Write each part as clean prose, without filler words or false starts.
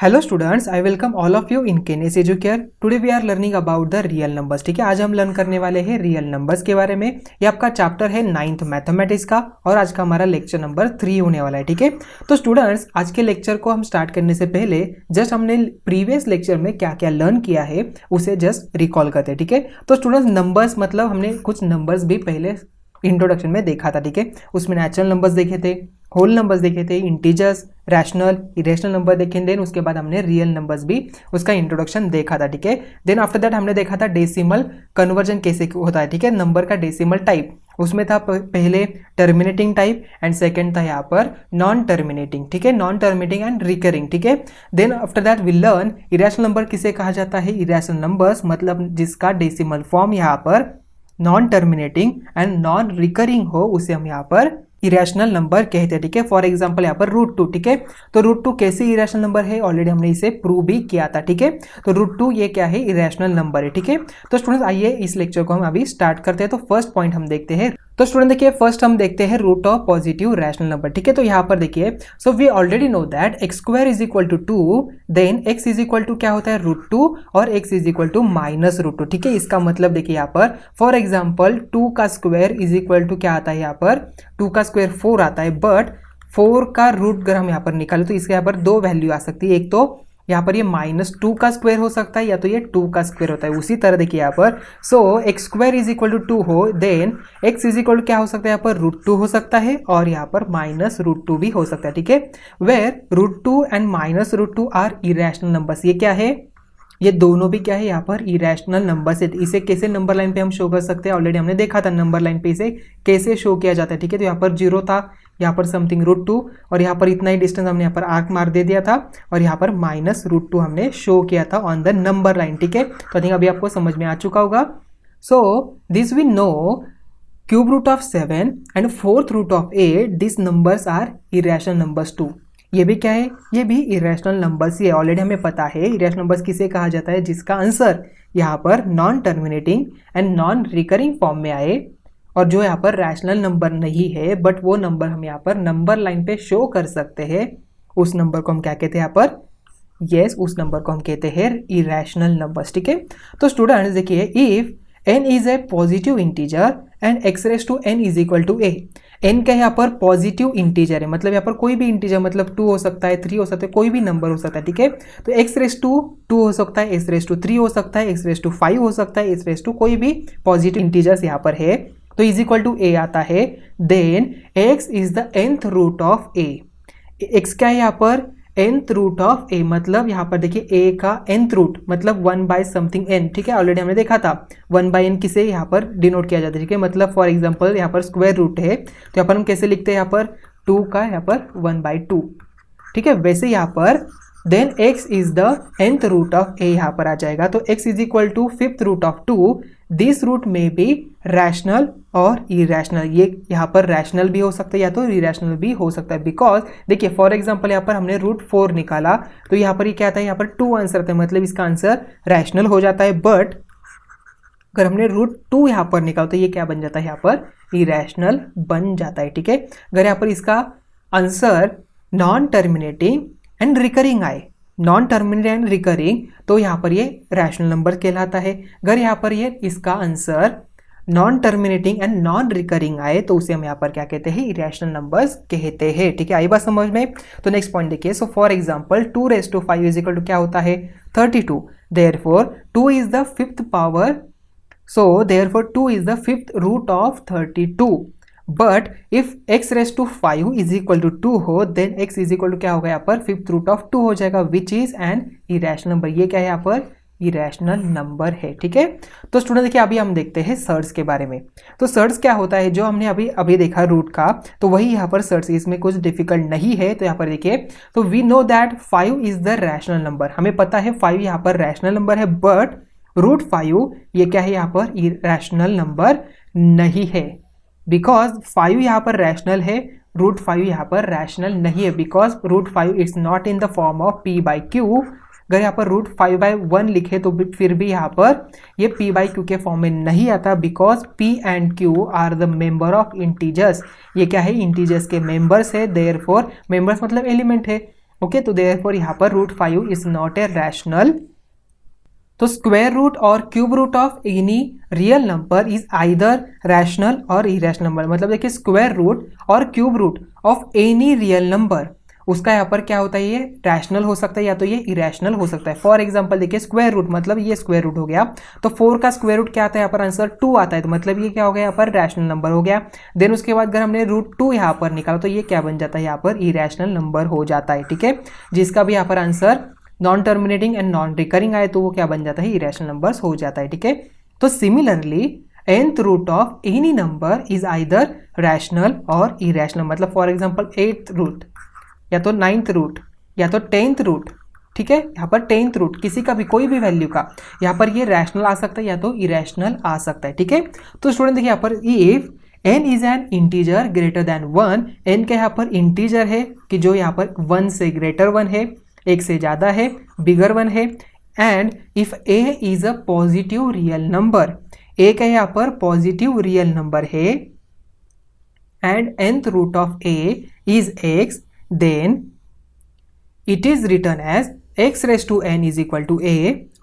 Hello students, I welcome all of you in Kenes educare. Today we are learning about the real numbers. ठीक है, आज हम learn करने वाले हैं रियल नंबर्स के बारे में। ये आपका चैप्टर है 9th मैथमेटिक्स का और आज का हमारा लेक्चर नंबर 3 होने वाला है। ठीक है, तो स्टूडेंट्स आज के लेक्चर को हम स्टार्ट करने से पहले जस्ट हमने प्रीवियस लेक्चर में क्या क्या लर्न किया है उसे जस्ट रिकॉल करते हैं। ठीक है, तो स्टूडेंट्स नंबर्स मतलब हमने कुछ नंबर्स भी पहले इंट्रोडक्शन में देखा था। ठीक है, उसमें नेचुरल नंबर्स देखे थे, होल नंबर्स देखे थे, इंटीजर्स, रैशनल, इरेशनल नंबर देखे। देन उसके बाद हमने रियल नंबर्स भी उसका इंट्रोडक्शन देखा था। ठीक है, देन आफ्टर दैट हमने देखा था डेसिमल कन्वर्जन कैसे होता है। ठीक है, नंबर का डेसिमल टाइप उसमें था पहले टर्मिनेटिंग टाइप एंड सेकंड था यहाँ पर नॉन टर्मिनेटिंग। ठीक है, नॉन टर्मिनेटिंग एंड रिकरिंग। ठीक है, then after that we learn irrational number किसे कहा जाता है। इरेशनल नंबर्स मतलब जिसका डेसिमल फॉर्म यहाँ पर non terminating and non recurring हो उसे हम यहाँ पर इरेशनल नंबर कहते हैं। ठीक है, फॉर एग्जांपल यहाँ पर √2। ठीक है, तो √2 कैसे इरेशनल नंबर है, ऑलरेडी हमने इसे प्रूव भी किया था। ठीक है, तो √2 ये क्या है, इरेशनल नंबर है। ठीक है, तो स्टूडेंट्स आइए इस लेक्चर को हम अभी स्टार्ट करते हैं। तो फर्स्ट पॉइंट हम देखते हैं। तो स्टूडेंट देखिए, फर्स्ट हम देखते हैं root of positive rational number. ठीक है, तो यहाँ पर देखिए, so we already know that x² is equal to 2, then x is equal to क्या होता है √2 और x इज इक्वल टू -√2। ठीक है, इसका मतलब देखिए यहाँ पर फॉर एग्जाम्पल 2 का स्क्वायर इज इक्वल टू क्या आता है, यहाँ पर 2 का स्क्वायर 4 आता है, बट 4 का रूट अगर हम यहाँ पर निकालें तो इसके यहाँ पर दो वैल्यू आ सकती है। एक तो यहाँ पर ये -2 का स्क्वायर हो सकता है या तो ये 2 का स्क्वायर होता है। उसी तरह देखिए यहाँ पर सो x² इज इक्वल टू 2 हो, then x is equal to क्या हो सकता है, यहाँ पर √2 हो सकता है और यहाँ पर -√2 भी हो सकता है। ठीक है, where √2 and -√2 are irrational numbers. ये क्या है, ये दोनों भी क्या है यहाँ पर इरेशनल नंबर से। इसे कैसे नंबर लाइन पे हम शो कर सकते हैं, ऑलरेडी हमने देखा था नंबर लाइन पे इसे कैसे शो किया जाता है। ठीक है, तो यहाँ पर 0 था, यहाँ पर समथिंग √2 और यहाँ पर इतना ही डिस्टेंस हमने यहाँ पर आर्क मार दे दिया था और यहाँ पर -√2 हमने शो किया था ऑन द नंबर लाइन। ठीक है, तो आई थिंक अभी आपको समझ में आ चुका होगा। So this we know cube root of 7 and fourth root of 8 this numbers are irrational numbers too. ये भी क्या है, ये भी इरेशनल नंबर्स ही है। ऑलरेडी हमें पता है इरेशनल नंबर्स किसे कहा जाता है, जिसका आंसर यहाँ पर non terminating and non recurring form में आए और जो यहाँ पर रैशनल नंबर नहीं है बट वो नंबर हम यहाँ पर नंबर लाइन पे शो कर सकते हैं, उस नंबर को हम क्या कहते हैं यहाँ पर, यस उस नंबर को हम कहते हैं इरेशनल नंबर्स। ठीक है, तो स्टूडेंट्स देखिए, if n is a positive integer and x⁻n is equal to a। n का यहाँ पर पॉजिटिव इंटीजर है, मतलब यहाँ पर कोई भी इंटीजर, मतलब 2 हो सकता है, 3 हो सकता है, कोई भी नंबर हो सकता है। ठीक है, तो x⁻2 हो सकता है, x⁻3 हो सकता है, x⁻5 हो सकता है, x⁻, कोई भी पॉजिटिव इंटीजर्स यहाँ पर है तो इज इक्वल टू a आता है। Then x is the nth root of a। x क्या है यहाँ पर, nth रूट ऑफ a, मतलब यहाँ पर देखिए a का nth रूट मतलब 1/समथिंग n। ठीक है, ऑलरेडी हमने देखा था 1/n किसे यहाँ पर डिनोट किया जाता है। ठीक है, मतलब फॉर एग्जांपल यहाँ पर स्क्वायर रूट है तो यहाँ पर हम कैसे लिखते हैं, यहाँ पर 2 का यहाँ पर 1/2। ठीक है, वैसे यहाँ पर then x is the nth root of a यहाँ पर आ जाएगा, तो x is equal to 5th root of 2। This root में भी रैशनल और इरेशनल, ये यहाँ पर रैशनल भी हो सकता है या तो इरेशनल भी हो सकता है। बिकॉज देखिए फॉर एग्जांपल यहाँ पर हमने √4 निकाला तो यहाँ पर ये क्या आता है, यहाँ पर 2 आंसर आता है, मतलब इसका आंसर रैशनल हो जाता है। बट अगर हमने √2 यहाँ पर निकाला तो ये क्या बन जाता है, यहाँ पर इरेशनल बन जाता है। ठीक है, अगर यहाँ पर इसका answer non terminating and recurring आए, नॉन टर्मिनेटिंग एंड रिकरिंग, तो यहाँ पर ये रैशनल नंबर कहलाता है। अगर यहाँ पर ये इसका answer non terminating and non recurring आए तो उसे हम यहाँ पर क्या कहते हैं, इरेशनल नंबर्स कहते हैं। ठीक है, आई बात समझ में। तो नेक्स्ट पॉइंट देखिए, so for example 2⁵ is equal to क्या होता है, 32। Therefore 2 is the 5th power, so therefore 2 is the 5th root of 32। But if x⁵ is equal to 2 हो then x is equal to क्या होगा, यहाँ पर 5th root of 2 हो जाएगा, which is an irrational number. ये क्या है, यहाँ पर इरेशनल नंबर है। ठीक है, तो स्टूडेंट देखिए अभी हम देखते हैं सर्ट्स के बारे में। तो सर्ट्स क्या होता है, जो हमने अभी देखा रूट का, तो वही यहाँ पर सर्ट्स, इसमें कुछ डिफिकल्ट नहीं है। तो यहाँ पर देखिए, तो we know that 5 is the rational number, हमें पता है 5 यहाँ पर रैशनल नंबर है, बट √5 ये क्या है, यहाँ पर इरेशनल नंबर नहीं है। बिकॉज 5 यहाँ पर रैशनल है, √5 यहाँ पर रैशनल नहीं है, because √5 it's not in the form of p/q। अगर यहाँ पर √5/1 लिखे तो फिर भी यहाँ पर ये p/q के फॉर्म में नहीं आता, because p and q are the member of integers. ये क्या है, इंटीजर्स के मेंबर्स है, देयरफॉर मेंबर्स मतलब एलिमेंट है। ओके, तो देयरफॉर यहाँ पर √5 इज नॉट ए रैशनल। तो स्क्वायर रूट और cube root of any real number is either rational और इरेशनल नंबर। मतलब देखिए स्क्वायर रूट और cube root of any real number, उसका यहाँ पर क्या होता है, ये रैशनल हो सकता है या तो ये इरेशनल हो सकता है। फॉर एग्जांपल देखिए स्क्वायर रूट, मतलब ये स्क्वायर रूट हो गया, तो 4 का स्क्वायर रूट क्या आता है यहाँ पर, आंसर 2 आता है, तो मतलब ये क्या हो गया यहाँ पर रैशनल नंबर हो गया। देन उसके बाद अगर हमने √2 यहाँ पर निकाला तो ये क्या बन जाता है, यहाँ पर इरेशनल नंबर हो जाता है। ठीक है, जिसका भी यहाँ पर answer non terminating and non recurring आए तो वो क्या बन जाता है, इरेशनल नंबर्स हो जाता है। ठीक है, तो similarly nth root of any number is either rational और इरेशनल। मतलब फॉर एग्जांपल 8th रूट या तो 9th रूट या तो 10th रूट, ठीक है, यहाँ पर 10th रूट किसी का भी कोई भी वैल्यू का यहाँ पर ये रैशनल आ सकता है या तो इरेशनल आ सकता है। ठीक है, तो स्टूडेंट देखिए यहाँ पर if n is an integer greater than 1, n का यहाँ पर इंटीजर है कि जो यहाँ पर 1 से ग्रेटर 1 है, 1 से ज़्यादा है, बिगर 1 है, and if a is a positive real number, a का यहाँ पर पॉजिटिव रियल नंबर है, and nth root of a is x, then it is written as x raised to n is equal to a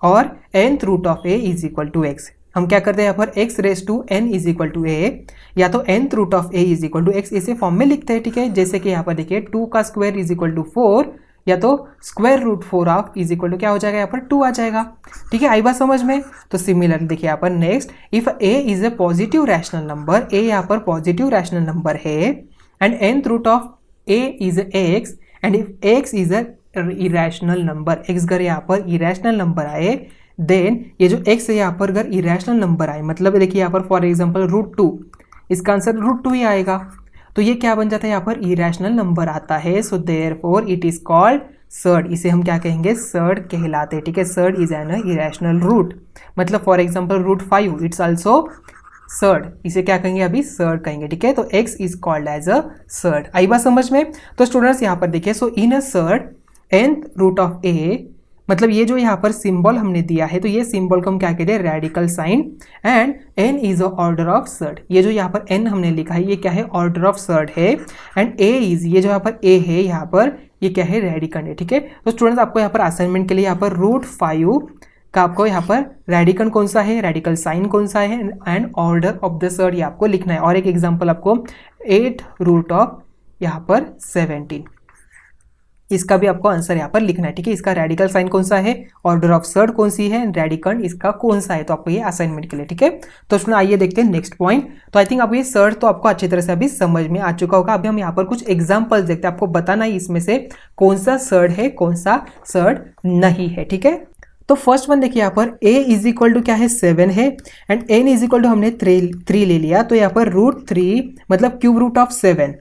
और nth root of a is equal to x। हम क्या करते हैं यहाँ पर x raised to n is equal to a या तो nth root of a is equal to x इसे फॉर्म में लिखते हैं। ठीक है, जैसे कि यहाँ पर देखिए 2 का स्क्वायर इज इक्वल टू 4 या तो square root 4 of is equal to क्या हो जाएगा, यहाँ पर 2 आ जाएगा। ठीक है, आई बात समझ में। तो सिमिलर देखिए यहाँ पर next, if a is a positive rational number, a यहाँ पर पॉजिटिव रैशनल नंबर है, and nth root of a is x and if x is a irrational number, x अगर यहाँ पर irrational नंबर आए, देन ये जो x है यहाँ पर अगर irrational नंबर आए, मतलब देखिए यहाँ पर फॉर एग्जांपल √2, इसका आंसर √2 ही आएगा, तो ये क्या बन जाता है, यहाँ पर irrational नंबर आता है। So therefore it is called surd, इसे हम क्या कहेंगे, सर्ड कहलाते हैं। ठीक है, surd is an irrational root. मतलब for example √5 it's also surd, इसे क्या कहेंगे, अभी सर्ड कहेंगे। ठीक है, तो x is called as a surd. आई बात समझ में। तो स्टूडेंट्स यहाँ पर देखिए, so in a surd nth root of a, मतलब ये जो यहाँ पर सिंबल हमने दिया है, तो ये सिंबल को हम क्या कहते हैं, radical sign, and n is a order of surd. ये जो यहाँ पर n हमने लिखा है ये क्या है, ऑर्डर ऑफ सर्ड है, एंड a इज, ये जो यहाँ पर a है यहाँ पर ये क्या है, रेडिकन है। ठीक है, तो स्टूडेंट्स आपको यहाँ पर असाइनमेंट के लिए यहाँ पर √5 का आपको यहाँ पर रेडिकन कौन सा है, रेडिकल साइन कौन सा है, and order of the surd ये आपको लिखना है। और एक एग्जांपल आपको 8 रूट ऑफ यहाँ पर 17, इसका भी आपको आंसर यहाँ पर लिखना है। ठीक है, इसका रेडिकल साइन कौन सा है, ऑर्डर ऑफ सर्ड कौन सी है, रेडिकन इसका कौन सा है, तो आपको ये असाइनमेंट के लिए। ठीक है, तो उसमें आइए देखते हैं नेक्स्ट पॉइंट। तो आई थिंक आपको ये सर्ड तो आपको अच्छी तरह से अभी समझ में आ चुका होगा। अभी हम यहाँ पर कुछ एग्जाम्पल्स देखते हैं, आपको बताना है इसमें से कौन सा सर्ड है कौन सा सर्ड नहीं है। ठीक है, तो फर्स्ट वन देखिए यहाँ पर a इज इक्वल टू क्या है, 7 है, and n is equal to हमने 3 ले लिया, तो यहाँ पर √3 मतलब cube root of 7,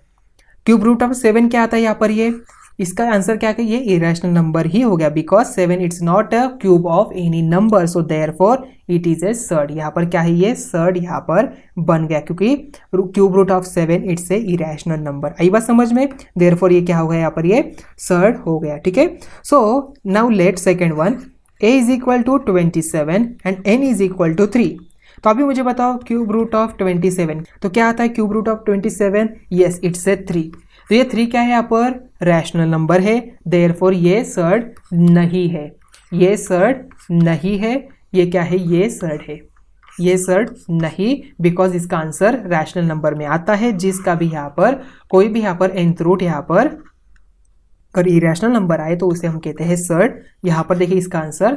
cube root of 7 क्या आता है यहाँ पर, ये इसका आंसर क्या है, ये इरेशनल नंबर ही हो गया, because 7 it's not a cube of any number, so therefore it is a surd. यहाँ पर क्या है, ये सर्ड यहाँ पर बन गया, क्योंकि cube root of 7 it's a irrational number. आई बात समझ में, देयरफॉर ये क्या हो गया, यहाँ पर ये सर्ड हो गया। ठीक है, so now let second one, a is equal to 27 and n is equal to 3। तो अभी मुझे बताओ क्यूब रूट ऑफ 27, तो क्या आता है cube root of 27, yes it's a 3। तो ये 3 क्या है, यहाँ पर रैशनल नंबर है, देयरफॉर ये सर्ड नहीं है, ये सर्ड नहीं है, ये क्या है, ये सर्ड है, ये सर्ड नहीं, बिकॉज इसका आंसर रैशनल नंबर में आता है, जिसका भी यहाँ पर कोई भी यहाँ पर nth रूट यहाँ पर अगर इरेशनल नंबर आए तो उसे हम कहते हैं सर्ड। यहाँ पर देखिए इसका आंसर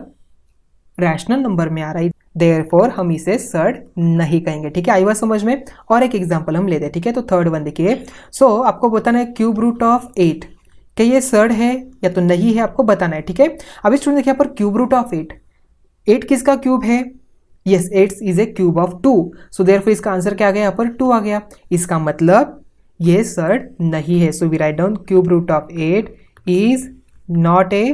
रैशनल नंबर में आ रहा है, देयरफॉर हम इसे सर्ड नहीं कहेंगे। ठीक है, आई बात समझ में। और एक एग्जांपल हम लेते हैं। ठीक है, तो थर्ड वन देखिए, सो आपको बताना है क्यूब रूट ऑफ 8, क्या ये सर्ड है या तो नहीं है, आपको बताना है। ठीक है, अभी स्टूडेंट देखिए यहाँ पर क्यूब रूट ऑफ 8 किसका क्यूब है, yes 8 is A cube of 2, so therefore इसका आंसर क्या आ गया, यहाँ पर 2 आ गया, इसका मतलब ये सर्ड नहीं है। So we write down cube root of 8 is not a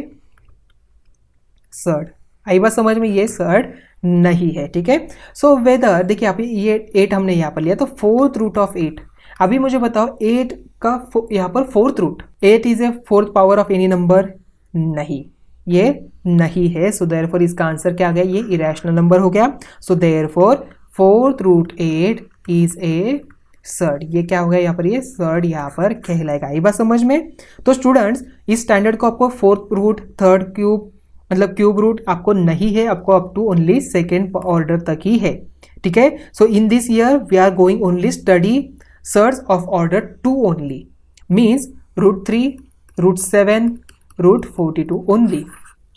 surd. आई बात समझ में, ये सर्ड नहीं है। ठीक है, सो वेदर देखिए आप ये 8 हमने यहाँ पर लिया, तो 4th रूट ऑफ 8, अभी मुझे बताओ 8 का यहाँ पर 4th root, 8 is a 4th power of any number, नहीं ये नहीं है, सो देयरफॉर इसका आंसर क्या आ गया, ये इरेशनल नंबर हो गया। So therefore 4th root 8 is a surd. ये क्या होगा यहाँ पर, ये सर्ड यहाँ पर कहलाएगा। ये बात समझ में। तो स्टूडेंट्स इस स्टैंडर्ड को आपको फोर्थ रूट, थर्ड क्यूब मतलब क्यूब रूट आपको नहीं है, आपको up to only second order तक ही है, ठीक है। So in this year we are going only study surds of order 2 only, means √3, √7, √42 only.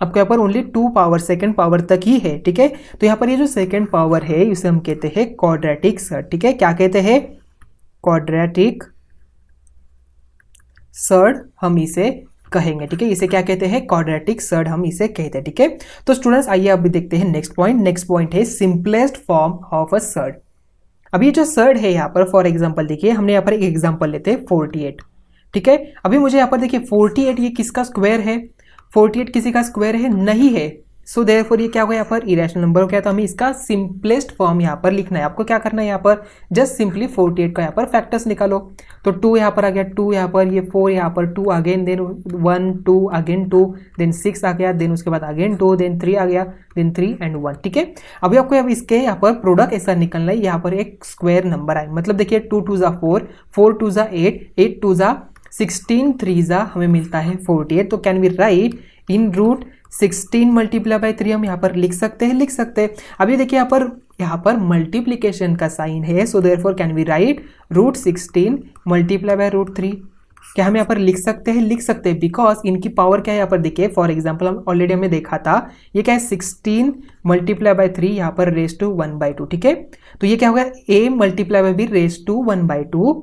आपको यहाँ पर ओनली 2 पावर सेकेंड पावर तक ही है, ठीक है। तो यहाँ पर ये जो सेकेंड पावर है इसे हम कहते हैं क्वाड्रेटिक सर्ड, ठीक है। क्या कहते हैं, क्वाड्रेटिक सर्ड हम इसे कहेंगे, ठीक है। इसे क्या कहते हैं, क्वाड्रेटिक सर्ड हम इसे कहते हैं, ठीक है। तो स्टूडेंट्स आइए अभी देखते हैं नेक्स्ट पॉइंट। नेक्स्ट पॉइंट है simplest form of a surd. अभी ये जो सर्ड है यहाँ पर, फॉर एग्जांपल देखिए, हमने यहाँ पर एक एग्जांपल लेते हैं 48, ठीक है। अभी मुझे यहाँ पर देखिए 48 ये किसका स्क्वायर है, 48 किसी का स्क्वायर है नहीं है। सो देयरफॉर ये क्या होगा, यहाँ पर इरेशनल नंबर हो गया। तो हमें इसका सिंपलेस्ट फॉर्म यहाँ पर लिखना है। आपको क्या करना है, यहाँ पर जस्ट सिंपली 48 का यहाँ पर फैक्टर्स निकालो। तो 2 यहाँ पर आ गया, 2 यहाँ पर, ये 4 यहाँ पर, 2 अगेन, देन 1 2 अगेन 2, देन 6 आ गया, देन उसके बाद अगेन 2, देन 3 आ गया, देन 3 एंड 1, ठीक है। अभी आपको अब इसके यहाँ पर प्रोडक्ट ऐसा निकलना है, यहाँ पर एक स्क्वायर नंबर आए, मतलब देखिए 2 2 ज़ा 4, 4 2 ज़ा 8, 8 2 ज़ा 16, 3 ज़ा हमें मिलता है 48। तो can we write in √16 multiply by 3 हम यहाँ पर लिख सकते हैं, लिख सकते हैं। अभी देखिए यहाँ पर मल्टीप्लिकेशन का साइन है, so therefore can we write √16 multiply by √3। क्या हम यहाँ पर लिख सकते हैं, लिख सकते हैं, बिकॉज इनकी पावर क्या है यहाँ पर देखिए। फॉर एग्जाम्पल हम ऑलरेडी हमें देखा था, ये क्या है 16 मल्टीप्लाई बाई 3 यहाँ पर रेज टू 1/2, ठीक है। तो ये क्या होगा, a multiply by b raise to 1/2,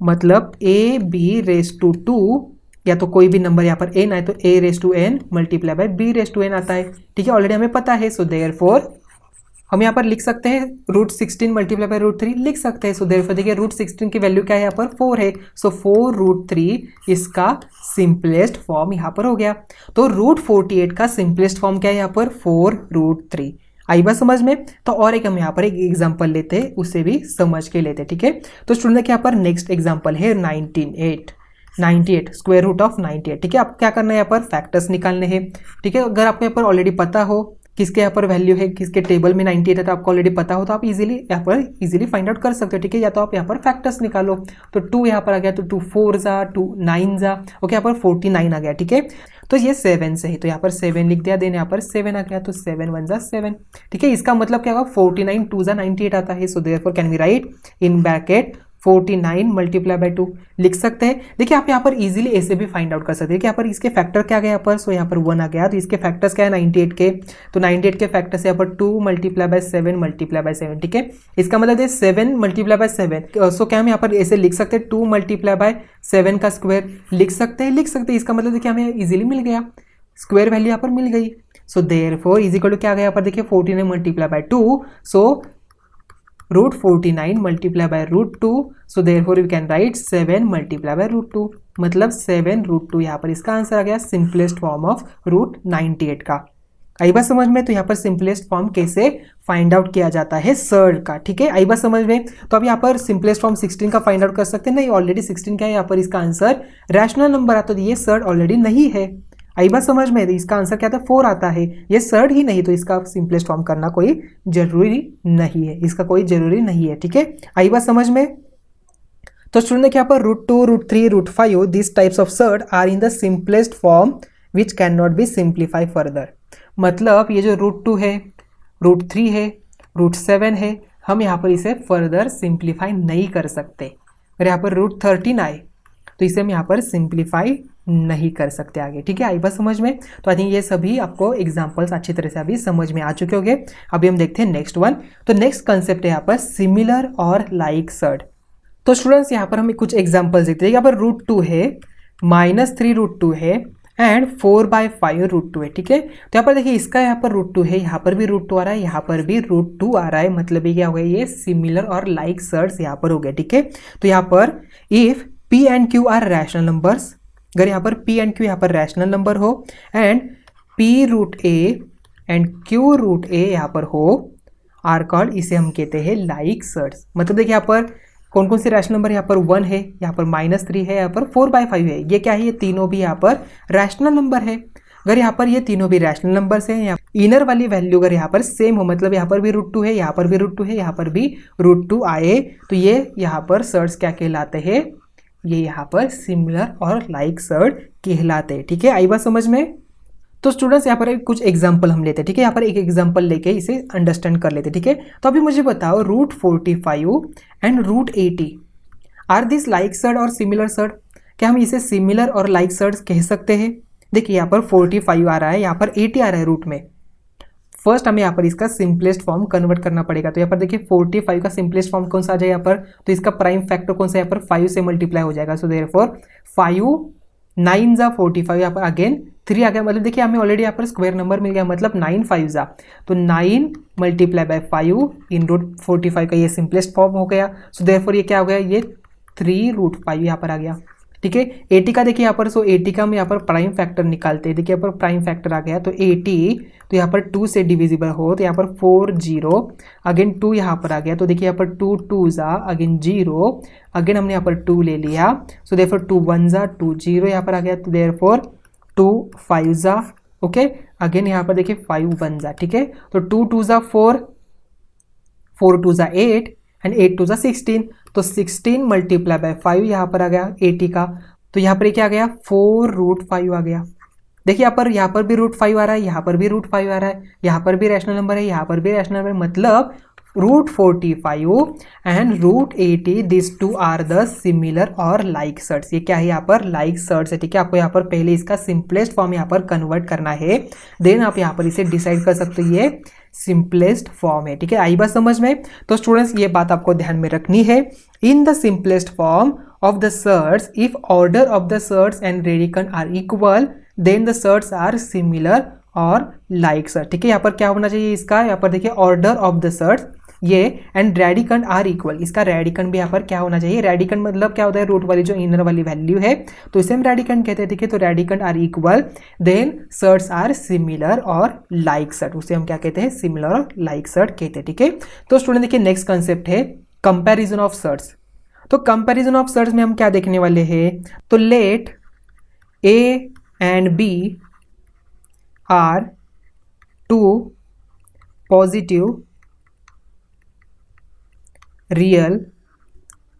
मतलब a b रेज टू 2, या तो कोई भी नंबर यहाँ पर n आए तो a raise to n multiply by b raise to n आता है, ठीक है। ऑलरेडी हमें पता है। सो देयरफॉर हम यहाँ पर लिख सकते हैं √16 मल्टीप्लाई बाई √3 लिख सकते हैं। सो देयरफॉर देखिए √16 की वैल्यू क्या है, यहाँ पर 4 है। सो 4√3 इसका सिंपलेस्ट फॉर्म यहाँ पर हो गया। तो √48 का सिंपलेस्ट फॉर्म क्या है यहाँ पर, 4√3। आई बात समझ में। तो और एक हम यहाँ पर एक एग्जांपल लेते हैं, उसे भी समझ के लेते हैं, ठीक है। तो स्टूडेंट यहाँ पर नेक्स्ट एग्जांपल है 98 स्क्वायर रूट ऑफ 98, ठीक है। आपको क्या करना है, यहाँ पर फैक्टर्स निकालने हैं, ठीक है। अगर आपको यहाँ पर ऑलरेडी पता हो किसके यहाँ पर वैल्यू है, किसके टेबल में 98 है, तो आपको ऑलरेडी पता हो तो आप इजीली यहाँ पर इजीली फाइंड आउट कर सकते हो, ठीक है। या तो आप यहाँ पर फैक्टर्स निकालो। तो 2 यहाँ पर आ गया, तो 2 4 ज़ा 2 9 ज़ा, ओके, यहाँ पर 49 आ गया, ठीक है। तो ये 7 से है, तो यहाँ पर 7 लिख दिया, देन यहाँ पर 7 आ गया, तो 7 1 ज़ा 7, ठीक है। इसका मतलब क्या होगा, 49 2 ज़ा 98 आता है। So therefore can we write in bracket 49 multiply by 2 लिख सकते हैं। देखिए आप यहाँ पर इजीली ऐसे भी फाइंड आउट कर सकते हैं कि यहाँ पर इसके फैक्टर क्या गया यहाँ पर। सो यहाँ पर 1 आ गया, तो इसके फैक्टर्स क्या है 98 के, तो 98 के फैक्टर्स यहाँ पर 2 मल्टीप्लाई बाई 7 मल्टीप्लाई बाई 7, ठीक है। इसका मतलब है 7 मल्टीप्लाई बाई 7। सो क्या हम यहाँ पर ऐसे लिख सकते हैं 2 मल्टीप्लाई बाई 7 का स्क्वायर लिख सकते हैं, लिख सकते हैं। इसका मतलब देखिए हमें इजीली मिल गया, स्क्वायर वैल्यू यहाँ पर मिल गई। So therefore is equal to क्या गया यहाँ पर देखिए 49 multiply by 2, so √49 multiply by √2। So therefore we can write 7 multiply by √2, मतलब 7√2 यहाँ पर इसका आंसर आ गया, सिंपलेस्ट फॉर्म ऑफ √98 का। आई बात समझ में। तो यहाँ पर सिंपलेस्ट फॉर्म कैसे फाइंड आउट किया जाता है सर्ड का, ठीक है। आई बात समझ में। तो अब यहाँ पर सिंपलेस्ट फॉर्म 16 का फाइंड आउट कर सकते हैं, नहीं ऑलरेडी 16 क्या है यहाँ पर इसका आंसर रैशनल नंबर आता है, तो ये सर्ड ऑलरेडी नहीं है। आई बात समझ में। इसका आंसर क्या था, 4 आता है, ये सर्ड ही नहीं, तो इसका सिंपलेस्ट फॉर्म करना कोई जरूरी नहीं है, इसका कोई जरूरी नहीं है, ठीक है। आई बात समझ में। तो स्टूडेंट यहाँ पर √2 √3 √5 this types of surd are in the simplest form which can not be simplify further. मतलब ये जो √2 है, √3 है, √7 है, हम यहाँ पर इसे फर्दर सिंप्लीफाई नहीं कर सकते। अगर यहाँ पर √13 आए तो इसे हम यहाँ पर सिंप्लीफाई नहीं कर सकते आगे, ठीक है। आई बात समझ में। तो आई थिंक ये सभी आपको एग्जांपल्स अच्छी तरह से अभी समझ में आ चुके होंगे। अभी हम देखते हैं नेक्स्ट वन। तो नेक्स्ट कंसेप्ट है यहाँ पर सिमिलर और लाइक सर्ड। तो स्टूडेंट्स यहाँ पर हमें कुछ एग्जांपल्स देखते हैं। यहाँ पर √2 है, -3 √2 है एंड 4/5 √2 है, ठीक है। तो यहाँ पर देखिए इसका यहाँ पर √2 है, यहाँ पर भी √2 आ रहा है, यहाँ पर भी √2 आ रहा है, मतलब ये क्या हो गया, ये सिमिलर और लाइक सर्ड्स यहाँ पर हो गए, ठीक है। तो यहाँ पर if P and Q are rational numbers, अगर यहाँ पर P एंड Q यहाँ पर रैशनल नंबर हो एंड P√A एंड Q√A यहाँ पर हो, आर कॉल्ड, इसे हम कहते हैं लाइक सर्ड्स। मतलब देखिए यहाँ पर कौन कौन से रैशनल नंबर, यहाँ पर 1 है, यहाँ पर -3 है, यहाँ पर 4/5 है। ये क्या है, ये तीनों भी यहाँ पर रैशनल नंबर है। अगर यहाँ पर ये तीनों भी रैशनल नंबर्स हैं, इनर वाली वैल्यू अगर यहाँ पर सेम हो, मतलब यहाँ पर भी √2 है, यहाँ पर भी √2 है, यहाँ पर भी √2 आए, तो ये यहाँ पर सर्ट्स क्या कहलाते हैं, ये यहाँ पर सिमिलर और लाइक सर्ट कहलाते हैं। ठीक है, आई बात समझ में। तो स्टूडेंट्स यहाँ पर कुछ एग्जांपल हम लेते हैं। ठीक है, यहाँ पर एक एग्जांपल लेके इसे अंडरस्टैंड कर लेते हैं। ठीक है, तो अभी मुझे बताओ √45 and √80 are this like surd और सिमिलर सर्ट। क्या हम इसे सिमिलर और लाइक सर्ट्स कह सकते हैं? देखिए यहाँ पर 45 आ रहा है, यहाँ पर 80 आ रहा है रूट में। फर्स्ट हमें यहाँ पर इसका सिंपलेस्ट फॉर्म कन्वर्ट करना पड़ेगा। तो यहाँ पर देखिए 45 का सिंपलेस्ट फॉर्म कौन सा आ जाए यहाँ पर, तो इसका प्राइम फैक्टर कौन सा यहाँ पर 5 से मल्टीप्लाई हो जाएगा। सो देयरफॉर 5 9 जा 45, यहाँ पर अगेन 3 आ गया, मतलब देखिए हमें ऑलरेडी यहाँ पर स्क्वायर नंबर मिल गया, मतलब 9 5 जा, तो 9 मल्टीप्लाई बाय 5 इन √45 का ये सिंपलेस्ट फॉर्म हो गया। सो देयरफॉर ये क्या हो गया, ये 3√5 यहाँ पर आ गया। ठीक है, 80 का देखिए यहाँ पर, सो 80 का हम यहाँ पर प्राइम फैक्टर निकालते हैं। देखिए यहाँ पर प्राइम फैक्टर आ गया, तो 80 तो यहाँ पर 2 से डिविजिबल हो, तो यहाँ पर 4 0 अगेन 2 यहाँ पर आ गया, तो देखिए यहाँ पर 2 2 जा अगेन 0 अगेन हमने यहाँ पर 2 ले लिया। सो देयरफॉर 2 1 जा 2 0 यहाँ पर आ गया, तो देयरफॉर 2 5 जा, ओके अगेन यहाँ पर देखिए 5 1 जा। ठीक है, तो 2 2 जा 4 4 2 जा 8 एंड 8 2 जा 16, तो 16 मल्टीप्लाई बाय 5 यहाँ पर आ गया 80 का, तो यहाँ पर क्या आ गया 4√5 आ गया। देखिए यहाँ पर भी √5 आ रहा है, यहाँ पर भी √5 आ रहा है, यहाँ पर भी रैशनल नंबर है, यहाँ पर भी रैशनल नंबर, मतलब √45 and √80 this two are the similar और लाइक सर्ट्स। ये क्या है यहाँ पर लाइक सर्ट्स है। ठीक है, आपको यहाँ पर पहले इसका सिंपलेस्ट फॉर्म यहाँ पर कन्वर्ट करना है, देन आप यहाँ पर इसे डिसाइड कर सकते हो ये सिंपलेस्ट फॉर्म है। ठीक है, आई बात समझ में। तो स्टूडेंट्स ये बात आपको ध्यान में रखनी है, in the simplest form of the surds if order of the surds and radicand are equal then the surds are similar और लाइक सर्ट। ठीक है, यहाँ पर क्या होना चाहिए इसका, यहाँ पर देखिए ऑर्डर ऑफ द सर्ट्स ये एंड रेडिकन आर इक्वल, इसका रेडिकन भी यहाँ पर क्या होना चाहिए, रेडिकन मतलब क्या होता है, रूट वाली जो इनर वाली वैल्यू है, तो इसे हम रेडिकन कहते हैं। ठीक है, तो radicand are equal then surds are similar और लाइक सर्ट, उसे हम क्या कहते हैं सिमिलर और लाइक सर्ट कहते हैं। ठीक है, तो स्टूडेंट देखिए नेक्स्ट कंसेप्ट है कंपैरिजन ऑफ सर्ट्स। तो कंपैरिजन ऑफ सर्ट्स में हम क्या देखने वाले हैं, तो let a and b are two positive real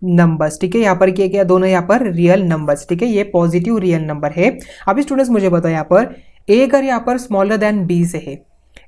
numbers. ठीक है, यहाँ पर क्या दोनों यहाँ पर रियल नंबर्स। ठीक है, ये पॉजिटिव रियल नंबर है। अभी स्टूडेंट्स मुझे बताओ यहाँ पर ए अगर यहाँ पर स्मॉलर देन बी से है,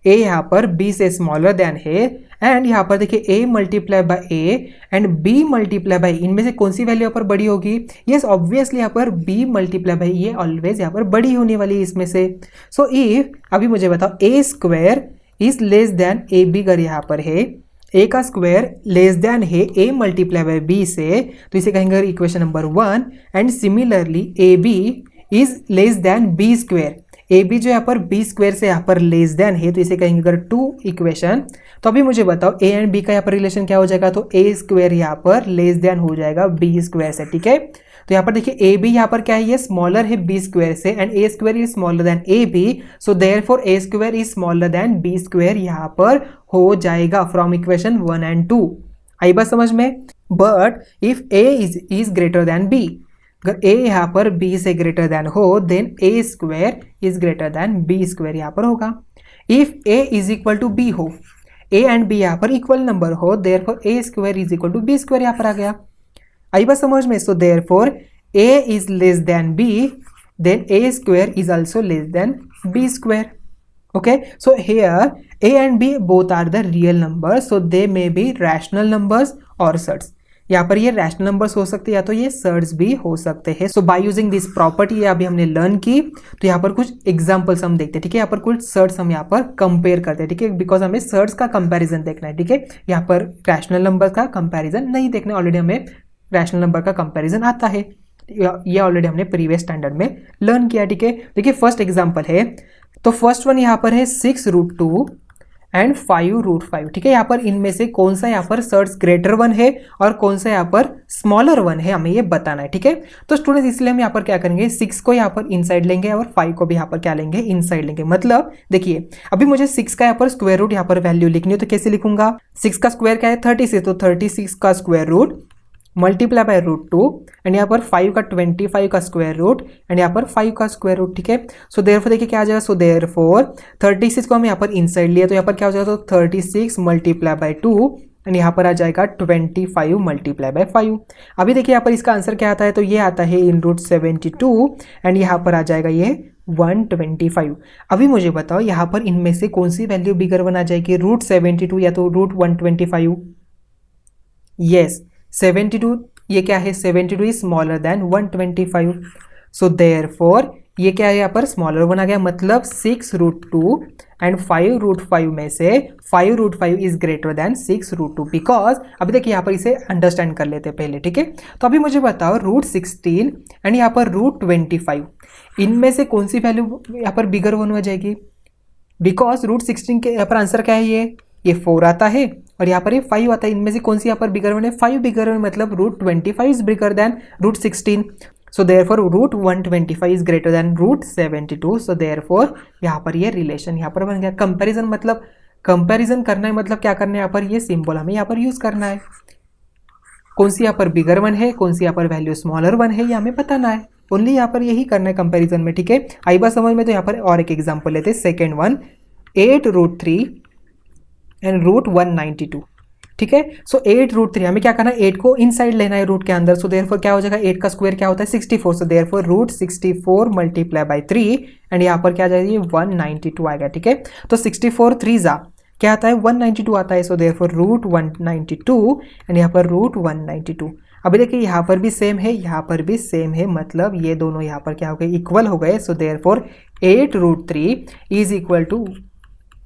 ए यहाँ पर बी से स्मॉलर देन है, एंड यहाँ पर देखिए a multiply by a and b multiply by, इनमें से कौन सी वैल्यू यहाँ पर बड़ी होगी, यस ऑब्वियसली यहाँ पर बी मल्टीप्लाई बाय ये ऑलवेज यहाँ पर बड़ी होने वाली है इसमें से। सो इफ अभी मुझे बताओ a square is less than a b अगर यहाँ पर है, ए का स्क्वायर लेस देन है ए मल्टीप्लाई बाय बी से, तो इसे कहेंगे equation number 1, and similarly a b is less than B square, a b जो यहाँ पर बी स्क्वायर से यहाँ पर लेस देन है, तो इसे कहेंगे अगर 2 इक्वेशन। तो अभी मुझे बताओ ए एंड बी का यहाँ पर रिलेशन क्या हो जाएगा, तो ए स्क्वायर यहाँ पर लेस देन हो जाएगा बी स्क्वायर से। ठीक है, तो यहाँ पर देखिए ए बी यहाँ पर क्या है, ये स्मॉलर है बी स्क्वायर से, and a square is smaller than a b, so therefore a square is smaller than B square यहाँ पर हो जाएगा फ्रॉम इक्वेशन 1 एंड 2। आई बात समझ में। But if a is greater than b, अगर ए यहाँ पर बी से ग्रेटर देन हो, then a square is greater than B square यहाँ पर होगा। If a is equal to b हो, ए एंड बी यहाँ पर इक्वल नंबर हो, therefore a square is equal to b square यहाँ पर आ गया। आई बात समझ में। So therefore a is less than b, then a square is also less than B square. Okay, so here A and B both are the real numbers, so they may be rational numbers और surds. यहाँ पर ये rational numbers हो सकते हैं या तो ये सर्ट्स भी हो सकते हैं। सो बाय यूजिंग दिस प्रॉपर्टी अभी हमने लर्न की, तो यहाँ पर कुछ एग्जांपल्स हम देखते हैं। ठीक है, यहाँ पर कुछ सर्ट्स हम यहाँ पर कंपेयर करते हैं। ठीक है, बिकॉज हमें सर्ट्स का कंपैरिजन देखना है। ठीक है, यहाँ पर रैशनल नंबर का कंपैरिजन नहीं देखना, ऑलरेडी हमें रैशनल नंबर का कंपैरिजन आता है, ये ऑलरेडी हमने प्रीवियस स्टैंडर्ड में लर्न किया। ठीक है, देखिए फर्स्ट एग्जांपल है, तो फर्स्ट वन यहाँ पर है 6√2 एंड 5√5। ठीक है, यहाँ पर इनमें से कौन सा यहाँ पर सर्ट्स ग्रेटर वन है और कौन सा यहाँ पर स्मॉलर वन है, हमें ये बताना है। ठीक है, तो स्टूडेंट्स इसलिए हम यहाँ पर क्या करेंगे, 6 को यहाँ पर इनसाइड लेंगे और 5 को भी यहाँ पर क्या लेंगे, इनसाइड लेंगे। मतलब देखिए अभी मुझे 6 का यहाँ पर स्क्वायर रूट यहाँ पर वैल्यू लिखनी है, तो कैसे लिखूंगा, 6 का स्क्वायर क्या है 36, तो 36 का square root multiply by √2 and यहाँ पर 5 का 25 का स्क्वायर रूट एंड यहाँ पर 5 का स्क्वायर रूट, ठीक है। सो देयरफॉर देखिए क्या आ जाएगा, सो देयरफॉर 36 को हम यहाँ पर इनसाइड लिए तो यहाँ पर क्या हो जाएगा, तो 36 मल्टीप्लाई बाय 2 एंड यहाँ पर आ जाएगा 25 मल्टीप्लाई बाय 5। अभी देखिए यहाँ पर इसका आंसर क्या आता है, तो ये आता है इन रूट 72 एंड यहाँ पर आ जाएगा ये 125। अभी मुझे बताओ यहाँ पर इनमें से कौन सी वैल्यू बिगर वन आ जाएगी, रूट 72 या तो रूट 125। यस 72, ये क्या है, 72 is smaller then 125। So therefore ये क्या है यहाँ पर स्मॉलर वन आ गया, मतलब 6√2 एंड 5√5 में से 5√5 इज ग्रेटर देन 6√2 बिकॉज अभी देखिए यहाँ पर इसे अंडरस्टैंड कर लेते हैं पहले, ठीक है। तो अभी मुझे बताओ रूट 16 एंड यहाँ पर रूट 25, इनमें से कौन सी वैल्यू यहाँ पर बिगर वन हो जाएगी, बिकॉज रूट 16 के यहाँ पर आंसर क्या है, ये 4 आता है और यहाँ पर ये 5 आता है, इनमें से कौन सी यहाँ पर बिगर वन है, 5 बिगर वन, मतलब root 25 is bigger than root 16। So therefore root 125 is greater than root 72। So therefore यहाँ पर ये रिलेशन यहाँ पर बन गया। कंपैरिजन मतलब कंपैरिजन करना है, मतलब क्या करना है यहाँ पर, ये सिंबल हमें यहाँ पर यूज करना है, कौन सी यहाँ पर बिगर वन है, कौन सी यहाँ पर वैल्यू स्मॉलर वन है, ये हमें बताना है। ओनली यहाँ पर यही करना है कंपैरिजन में, ठीक है। आई बात समझ में, तो यहाँ पर और एक एग्जांपल लेते हैं, सेकेंड वन 8√3 एंड रूट 192, ठीक है। सो 8√3 हमें क्या करना है, 8 को इनसाइड लेना है रूट के अंदर। सो देयरफॉर क्या हो जाएगा, 8 का स्क्वायर क्या होता है 64। So therefore root 64 multiply by 3 and यहाँ पर क्या आ जाएगी 192 आएगा, ठीक है। तो 64 3 जा क्या आता है 192 आता है। सो देयरफॉर रूट 192 एंड यहाँ पर रूट 192। अभी देखिए यहाँ पर भी सेम है, यहाँ पर भी सेम है, मतलब ये दोनों यहाँ पर क्या हो गए, इक्वल हो गए। So therefore 8√3 is equal to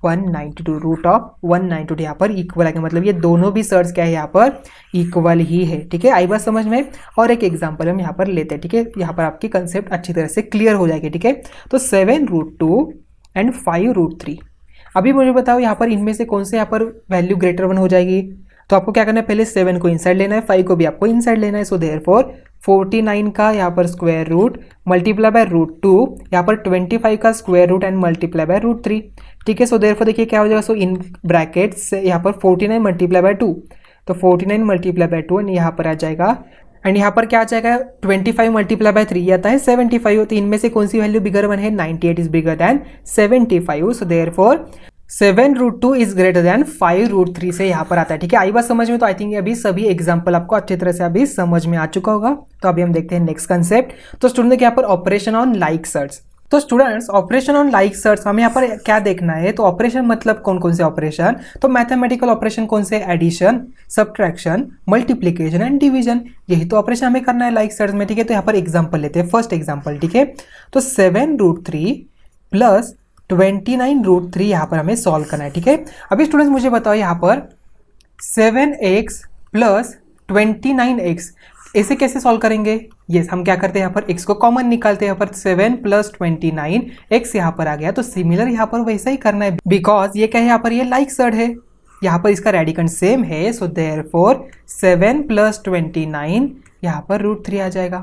192, root of 192 यहाँ पर इक्वल आ गया, मतलब ये दोनों भी सर्च क्या है यहाँ पर इक्वल ही है, ठीक है। आई बात समझ में। और एक एग्जांपल हम यहाँ पर लेते हैं, ठीक है, यहाँ पर आपकी कंसेप्ट अच्छी तरह से क्लियर हो जाएगी, ठीक है। तो 7√2 एंड 5√3, अभी मुझे बताओ यहाँ पर इनमें से कौन से यहाँ पर वैल्यू ग्रेटर वन हो जाएगी। तो आपको क्या करना है, पहले 7 को इनसाइड लेना है, 5 को भी आपको इनसाइड लेना है। सो देयरफॉर 49 का यहाँ पर स्क्वायर रूट मल्टीप्लाई बाय √2, यहाँ पर 25 का square root and multiply by √3, ठीक है। सो देयरफॉर देखिए क्या हो जाएगा, सो इन ब्रैकेट्स यहाँ पर 49 मल्टीप्लाई बाय 2, तो 49 मल्टीप्लाई बाय 2 एंड यहाँ पर आ जाएगा, एंड यहाँ पर क्या आ जाएगा 25 मल्टीप्लाई बाय 3 आता है 75। तो इनमें से कौन सी वैल्यू बिगर वन है, 98 is bigger then 75। So therefore 7√2 is greater then 5√3 से यहाँ पर आता है, ठीक है। आई बात समझ में। तो आई थिंक अभी सभी एग्जांपल आपको अच्छी तरह से अभी समझ में आ चुका होगा। तो अभी हम देखते हैं नेक्स्ट कंसेप्ट। तो स्टूडेंट देखिए यहाँ पर ऑपरेशन ऑन लाइक सर्च। तो students operation on like search हमें यहाँ पर क्या देखना है, तो ऑपरेशन मतलब कौन कौन से ऑपरेशन, तो मैथमेटिकल ऑपरेशन कौन से, addition, subtraction, multiplication and division, यही तो ऑपरेशन हमें करना है लाइक सर्च में, ठीक है। तो यहाँ पर एग्जांपल लेते हैं, फर्स्ट एग्जांपल, ठीक है। तो 7√3 प्लस 29√3 यहाँ पर हमें सॉल्व करना है, ठीक है। अभी स्टूडेंट्स मुझे बताओ यहाँ पर 7x प्लस 29x ऐसे कैसे सॉल्व करेंगे। यस हम क्या करते हैं, यहाँ पर x को कॉमन निकालते हैं, यहाँ पर 7 प्लस 29 x यहाँ पर आ गया। तो सिमिलर यहाँ पर वैसा ही करना है, बिकॉज ये क्या है, यहाँ पर ये लाइक सर्ड है, यहाँ पर इसका रेडिकंड सेम है। सो देयरफॉर 7 प्लस 29 यहाँ पर √3 आ जाएगा।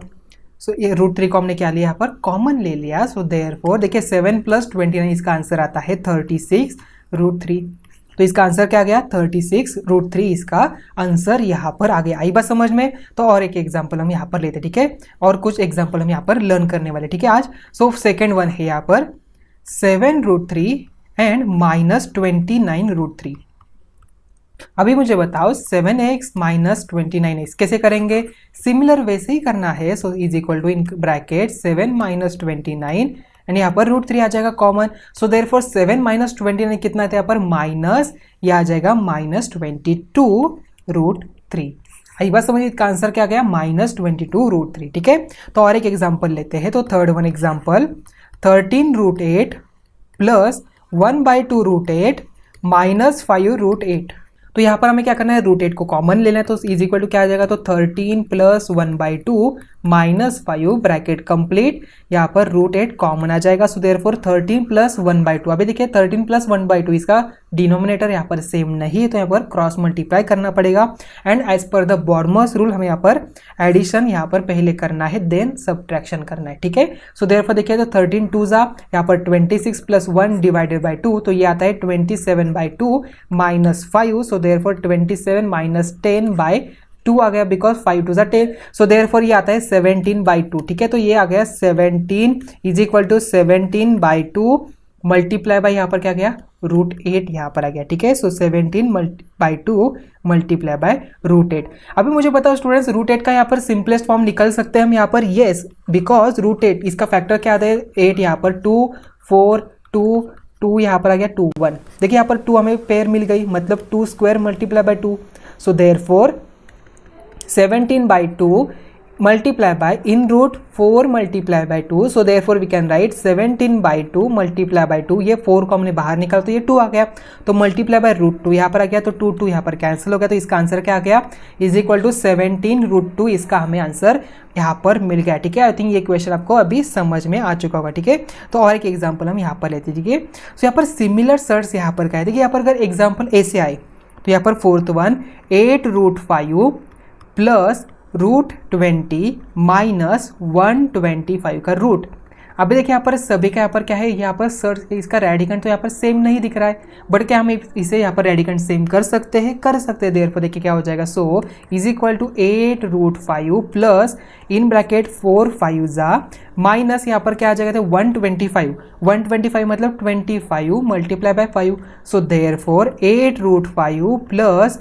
सो ये √3 को हमने क्या लिया, यहाँ पर कॉमन ले लिया। सो देयरफॉर देखिए 7 प्लस 29 इसका आंसर आता है 36√3। तो इसका आंसर क्या गया 36√3, इसका आंसर यहाँ पर आ गया। आई बात समझ में। तो और एक एग्जांपल हम यहाँ पर लेते, ठीक है, और कुछ एग्जांपल हम यहाँ पर लर्न करने वाले, ठीक है आज। सो सेकेंड वन है यहाँ पर 7√3 एंड माइनस 29√3। अभी मुझे बताओ 7x माइनस 29x कैसे करेंगे, सिमिलर वैसे ही करना है। So is equal to in bracket 7 minus 29 and यहाँ पर √3 आ जाएगा कॉमन। सो देयरफॉर 7 माइनस 29 कितना था यहाँ पर माइनस, ये आ जाएगा माइनस 22√3। आई बात समझिए, इसका आंसर क्या गया माइनस 22√3, ठीक है। तो और एक एग्जाम्पल लेते हैं। तो third one example 13√8 plus 1/2√8 minus 5√8। तो यहाँ पर हमें क्या करना है, √8 को कॉमन लेना है। तो इज इक्वल टू क्या आ जाएगा, तो 13 प्लस 1/2 माइनस 5 ब्रैकेट कंप्लीट, यहाँ पर √8 कॉमन आ जाएगा। So therefore 13 plus 1/2। अभी देखिए 13 प्लस 1/2 इसका डिनोमिनेटर यहाँ पर सेम नहीं है, तो यहाँ पर क्रॉस मल्टीप्लाई करना पड़ेगा। And as per the BODMAS rule हमें यहाँ पर एडिशन यहाँ पर पहले करना है, देन सब्ट्रैक्शन करना है, ठीक है। सो देयरफॉर देखिए तो 13 2 जा यहाँ पर 26 प्लस 1 डिवाइडेड बाई 2, तो ये आता है 27/2 माइनस 5। सो देयरफॉर 27 माइनस 10/2 2 आ गया बिकॉज 5 2 10, सो देयरफॉर ये आता है 17/2, ठीक है। तो ये आ गया 17 is equal to 17/2 multiply by यहाँ पर क्या गया √8 यहाँ पर आ गया, ठीक है। सो 17/2 मल्टीप्लाई बाय √8। अभी मुझे बताओ स्टूडेंट्स √8 का यहाँ पर सिंपलेस्ट फॉर्म निकल सकते हैं हम यहाँ पर, येस, बिकॉज √8 इसका फैक्टर क्या आता है 8, यहाँ पर 2 4 2 यहाँ पर आ गया 2 1। देखिए यहाँ पर 2 हमें पेयर मिल गई, मतलब 2 square multiply by 2, so therefore 17/2 multiply by in root 4 multiply by 2, so therefore we can write 17/2 multiply by 2, ये 4 को हमने बाहर निकाला तो ये 2 आ गया, तो multiply by √2 यहाँ पर आ गया, तो 2 यहाँ पर कैंसिल हो गया, तो इसका आंसर क्या आ गया इज इक्वल टू 17√2, इसका हमें आंसर यहाँ पर मिल गया, ठीक है। आई थिंक ये क्वेश्चन आपको अभी समझ में आ चुका होगा, ठीक है। तो और एक एग्जाम्पल हम यहाँ पर लेते हैं, ठीक है। सो यहाँ पर सिमिलर सर्ट्स यहाँ पर क्या है, देखिए यहाँ पर अगर एग्जाम्पल ऐसे आए तो यहाँ पर फोर्थ वन 8√5 प्लस √20 माइनस 125 का रूट। अभी देखिए यहाँ पर सभी का यहाँ पर क्या है, यहाँ पर सर्च इसका रेडिकेंट तो यहाँ पर सेम नहीं दिख रहा है, बट क्या हम इसे यहाँ पर रेडिकेंट सेम कर सकते हैं, कर सकते हैं। देयर पर देखिए क्या हो जाएगा, so is equal to 8√5 plus in bracket 4 5 जा माइनस यहाँ पर क्या आ जाएगा 125 मतलब 25 multiply by 5, so therefore 8√5 plus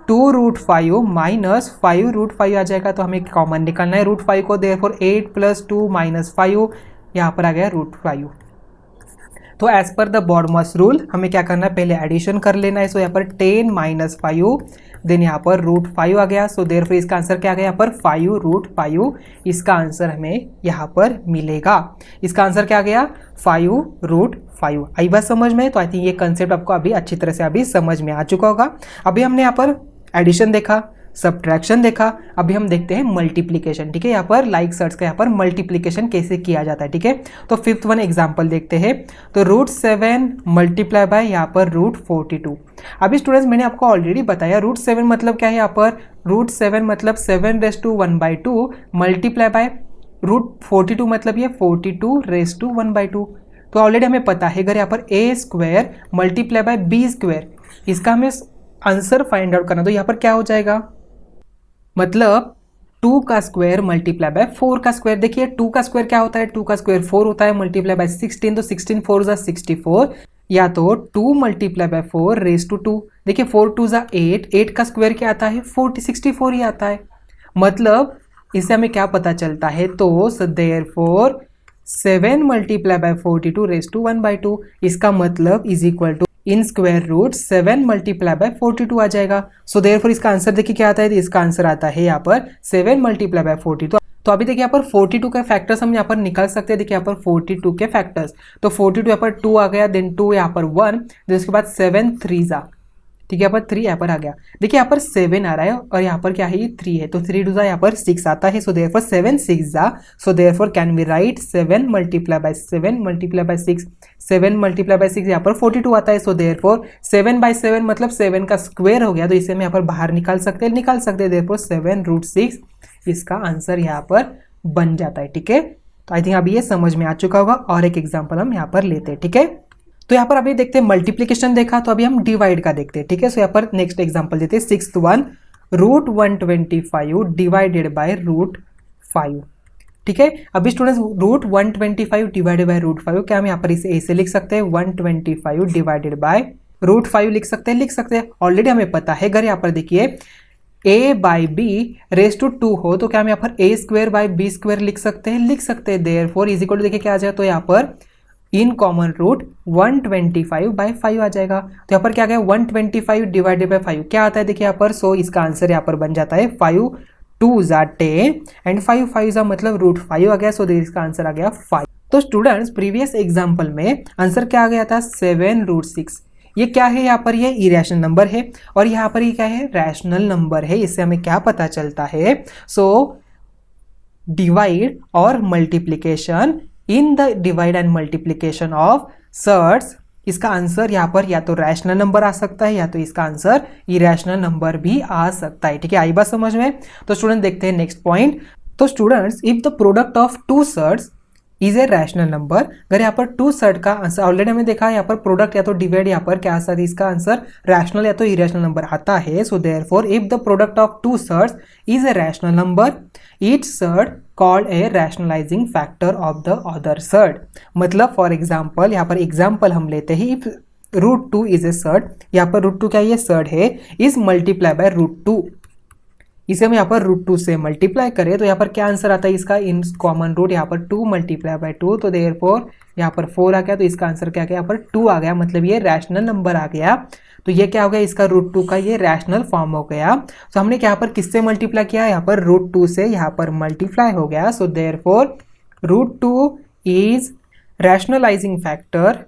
2√5 minus 5√5 आ जाएगा, तो हमें कॉमन निकालना है √5 को, देयरफॉर 8 प्लस 2 माइनस 5 यहाँ पर आ गया √5। तो as per the BODMAS rule हमें क्या करना है, पहले एडिशन कर लेना है। सो यहाँ पर 10 माइनस 5 देन यहाँ पर √5 आ गया, सो देयरफॉर इसका आंसर क्या आ गया यहाँ पर 5√5, इसका आंसर हमें यहाँ पर मिलेगा। इसका आंसर क्या आ गया 5√5। आई बात समझ में? तो आई थिंक ये कंसेप्ट आपको अभी अच्छी तरह से अभी समझ में आ चुका होगा। अभी हमने यहाँ पर एडिशन देखा, सब्ट्रैक्शन देखा, अभी हम देखते हैं मल्टीप्लिकेशन, ठीक है। यहाँ पर लाइक सर्च का यहाँ पर मल्टीप्लिकेशन कैसे किया जाता है, ठीक है। तो फिफ्थ वन एग्जांपल देखते हैं, तो √7 मल्टीप्लाई बाय यहाँ पर √42। अभी स्टूडेंट्स मैंने आपको ऑलरेडी बताया √7 मतलब क्या है, यहाँ पर √7 मतलब 7⁻² मल्टीप्लाई बाय √42 मतलब ये 42⁻²। तो ऑलरेडी हमें पता है अगर यहाँ पर a² मल्टीप्लाई बाय b², इसका हमें आंसर फाइंड आउट करना, तो यहाँ पर क्या हो जाएगा, मतलब 2 का स्क्वायर मल्टीप्लाई बाय 4 का स्क्वायर। देखिए 2 का स्क्वायर क्या होता है, 2 का स्क्वायर 4 होता है, मल्टीप्लाई बाय 16, तो 16 4 जा 64, या तो 2 मल्टीप्लाई बाय 4⁻²। देखिए 4 2 जा 8, 8 का स्क्वायर क्या आता है 64 ही आता है, मतलब इससे हमें क्या पता चलता है, तो देयरफॉर 7 मल्टीप्लाई बाय 42⁻², इसका मतलब is equal to in square root 7 multiply by 42 आ जाएगा। सो देयरफॉर इसका आंसर देखिए क्या आता है, इसका आंसर आता है यहाँ पर 7 मल्टीप्लाई बाय 42। तो अभी देखिए यहाँ पर 42 के फैक्टर्स हम यहाँ पर निकाल सकते हैं। देखिए यहाँ पर 42 के फैक्टर्स, तो 42 यहाँ पर 2 आ गया, देन 2 यहाँ पर 1, देन उसके बाद 7 3 जा, ठीक है, यहाँ पर 3 यहाँ पर आ गया। देखिए यहाँ पर 7 आ रहा है और यहाँ पर क्या है, ये 3 है, तो 3 2 जा यहाँ पर 6 आता है, सो देयरफॉर 7 6 जा, so therefore can we write 7 multiply by 7 multiply by 6, 7 multiply by 6 यहाँ पर 42 आता है, सो देयरफॉर 7/7 मतलब 7 का स्क्वायर हो गया, तो इसे हम यहाँ पर बाहर निकाल सकते हैं, देयरफॉर 7√6 इसका आंसर यहाँ पर बन जाता है, ठीक है। तो आई थिंक अभी ये समझ में आ चुका होगा। और एक एग्जाम्पल हम यहाँ पर लेते हैं, ठीक है। तो यहाँ पर अभी देखते हैं मल्टीप्लिकेशन देखा, तो अभी हम डिवाइड का देखते हैं, ठीक है। सो यहाँ पर नेक्स्ट एग्जांपल देते हैं, 6th वन √125 डिवाइडेड बाय √5, ठीक है। अभी स्टूडेंट्स √125 डिवाइडेड बाय √5, क्या हम यहाँ पर इसे ऐसे लिख सकते हैं, 125 डिवाइडेड बाय √5 लिख सकते हैं, ऑलरेडी हमें पता है। अगर यहाँ पर देखिए a/b⁻² हो तो क्या हम यहाँ पर a² बाय b² लिख सकते हैं, देयरफॉर इज इक्वल टू देखिए क्या आ जाएगा, तो यहाँ पर इन कॉमन रूट 125/5 आ जाएगा। तो यहाँ पर क्या गया 125 डिवाइडेड बाय 5 क्या आता है, देखिए यहाँ पर, सो इसका आंसर यहाँ पर बन जाता है 5 2 जा 10 एंड 5 5 जा मतलब √5 आ गया, सो इसका आंसर आ गया 5। तो स्टूडेंट्स प्रीवियस एग्जाम्पल में आंसर क्या आ गया था 7√6। ये क्या है, यहाँ पर ये इरेशनल नंबर है और यहाँ पर ये क्या है, रैशनल नंबर है। इससे हमें क्या पता चलता है, सो डिवाइड और multiplication in the divide and multiplication of surds, इसका आंसर यहाँ पर या तो रैशनल नंबर आ सकता है या तो इसका आंसर इरेशनल नंबर भी आ सकता है, ठीक है। आई बात समझ में? तो स्टूडेंट देखते हैं नेक्स्ट पॉइंट। तो students if the product of two surds is a rational number. अगर यहाँ पर 2/3 का आंसर ऑलरेडी हमें देखा है, यहाँ पर प्रोडक्ट या तो डिवाइड यहाँ पर क्या आता है, इसका आंसर रैशनल या तो इरेशनल नंबर आता है। So therefore if the product of 2/3 is a rational number, each third called a rationalising factor of the other third. मतलब फॉर एग्जाम्पल, यहाँ पर एग्जाम्पल हम लेते हैं, इफ √2 इज ए थर्ड, यहाँ पर √2 क्या ये थर्ड है, इज मल्टीप्लाई बाय √2, इसे हम यहाँ पर √2 से मल्टीप्लाई करें तो यहाँ पर क्या आंसर आता है इसका, इन कॉमन रूट यहाँ पर 2 मल्टीप्लाई बाय 2, तो देयरफॉर यहाँ पर 4 आ गया, तो इसका आंसर क्या गया, यहाँ पर 2 आ गया, मतलब ये रैशनल नंबर आ गया। तो ये क्या हो गया, इसका √2 का ये रैशनल फॉर्म हो गया। तो हमने यहाँ पर किससे मल्टीप्लाई किया, यहाँ पर √2 से यहाँ पर मल्टीप्लाई हो गया। So therefore √2 is rationalising factor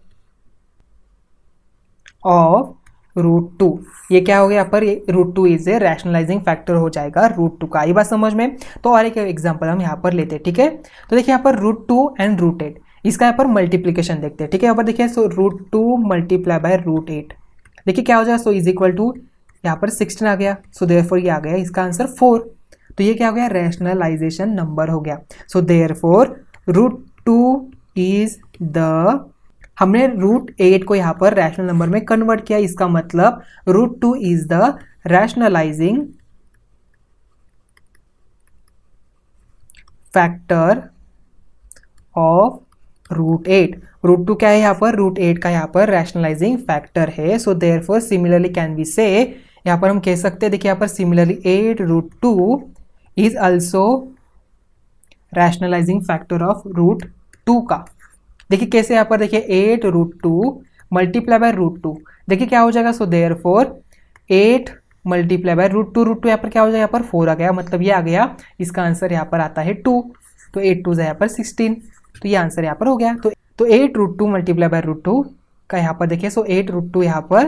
of √2। ये क्या हो गया, यहाँ पर √2 इज ए रैशनलाइजिंग फैक्टर हो जाएगा √2 का। आई बात समझ में। तो और एक एग्जांपल हम यहाँ पर लेते हैं, ठीक है। तो देखिए यहाँ पर √2 एंड √8, इसका यहाँ पर मल्टीप्लीकेशन देखते हैं, ठीक है। यहाँ पर देखिए सो √2 मल्टीप्लाई बाय √8, देखिए क्या हो जाएगा, सो इज इक्वल टू यहाँ पर 16 आ गया। सो देयरफॉर ये आ गया इसका आंसर 4। तो ये क्या हो गया, रैशनलाइजेशन नंबर हो गया। सो देयरफॉर √2 इज द, हमने √8 को यहाँ पर रैशनल नंबर में कन्वर्ट किया, इसका मतलब √2 is the rationalising factor of √8। √2 क्या है यहाँ पर, √8 का यहाँ पर रैशनलाइजिंग फैक्टर है। So therefore similarly can be से, यहाँ पर हम कह सकते हैं, देखिए यहाँ पर similarly 8√2 is also rationalising factor of √2 का। देखिए कैसे, यहाँ पर देखिए 8√2 मल्टीप्लाई बाय √2, देखिए क्या हो जाएगा। सो देयरफॉर 8 मल्टीप्लाई बाय √2 यहाँ पर क्या हो जाएगा, यहाँ पर 4 आ गया, मतलब ये आ गया, इसका आंसर यहाँ पर आता है 2। तो 8 2 यहाँ पर 16, तो ये आंसर यहाँ पर हो गया। तो 8√2 मल्टीप्लाई बाय √2 का यहाँ पर देखिए, सो 8√2 यहाँ पर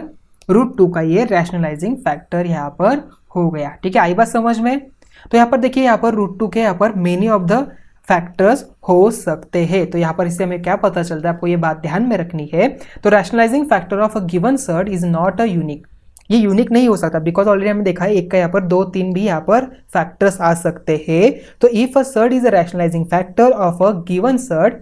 √2 का ये रैशनलाइजिंग फैक्टर यहाँ पर हो गया, ठीक है। आई बात समझ में। तो यहाँ पर देखिए यहाँ पर √2 के यहाँ पर मेनी ऑफ द फैक्टर्स हो सकते हैं। तो यहाँ पर इससे हमें क्या पता चलता है, आपको ये बात ध्यान में रखनी है। तो rationalising factor of a given third is not a unique, ये यूनिक नहीं हो सकता, बिकॉज ऑलरेडी हमने देखा है एक का यहाँ पर 2 3 भी यहाँ पर फैक्टर्स आ सकते हैं। तो if a surd is a rationalising factor of a given surd,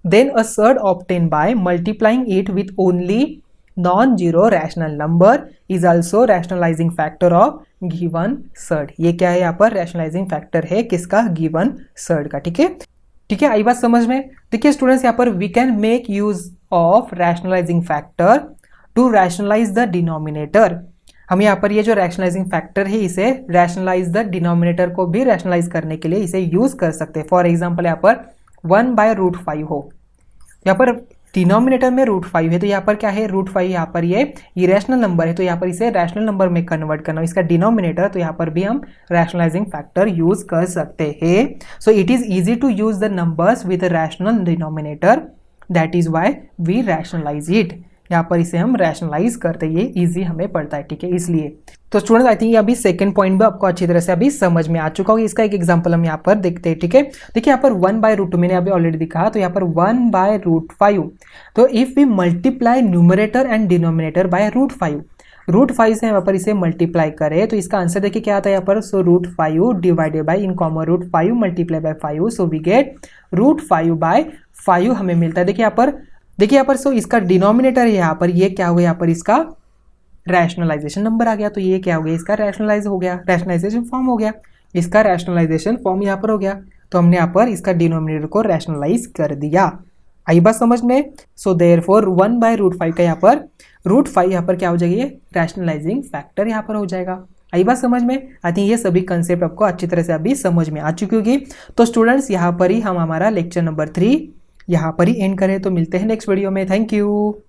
then a surd obtain by multiplying it with only non-zero rational number is also rationalizing factor of given third। ये क्या है यहाँ पर, rationalizing factor है किसका, given third का, ठीक है। ठीक है, आई बात समझ में। देखिए स्टूडेंट्स, यहाँ पर we can make use of rationalizing factor to rationalize the denominator। हम यहाँ पर ये जो rationalizing factor है, इसे rationalize the denominator को भी rationalize करने के लिए इसे use कर सकते हैं। फॉर एग्जाम्पल यहाँ पर 1/√5 हो, यहाँ पर डिनोमिनेटर में √5 है, तो यहाँ पर क्या है, √5 यहाँ पर ये इरेशनल नंबर है, तो यहाँ पर इसे रैशनल नंबर में कन्वर्ट करना, इसका डिनोमिनेटर, तो यहाँ पर भी हम रैशनलाइजिंग फैक्टर यूज कर सकते हैं। So it is easy to use the numbers with rational denominator, that is why we rationalise it. यहाँ पर इसे हम रैशनलाइज करते हैं, ये इजी हमें पड़ता है, ठीक है, इसलिए। तो स्टूडेंट आई थिंक अभी सेकंड पॉइंट भी आपको अच्छी तरह से अभी समझ में आ चुका होगा। इसका एक एग्जांपल हम यहाँ पर देखते हैं, ठीक है। देखिए यहाँ पर 1/√2 मैंने अभी ऑलरेडी दिखा, तो यहाँ पर 1/√5, तो if we multiply numerator and denominator by √5, √5 से यहाँ पर इसे मल्टीप्लाई करें तो इसका आंसर देखिए क्या आता है यहाँ पर, so √5 divided by in common √5 multiply by 5, so we get √5/5 हमें मिलता है। देखिए यहाँ पर सो इसका डिनोमिनेटर है यहाँ पर, ये क्या हो गया, यहाँ पर इसका रैशनलाइजेशन नंबर आ गया, तो ये क्या हो गया, इसका रैशनलाइज हो गया, रैशनलाइजेशन फॉर्म हो गया, इसका रैशनलाइजेशन फॉर्म यहाँ पर हो गया। तो हमने यहाँ पर इसका डिनोमिनेटर को रैशनलाइज कर दिया। आई बात समझ में। सो देयरफॉर 1/√5 का यहाँ पर √5 यहाँ पर क्या हो जाएगी, रैशनलाइजिंग फैक्टर यहाँ पर हो जाएगा। आई बात समझ में। आई थिंक ये सभी कंसेप्ट आपको अच्छी तरह से अभी समझ में आ चुकी होगी। तो स्टूडेंट्स यहाँ पर ही हम हमारा लेक्चर नंबर 3 यहाँ पर ही एंड करें, तो मिलते हैं नेक्स्ट वीडियो में। Thank you.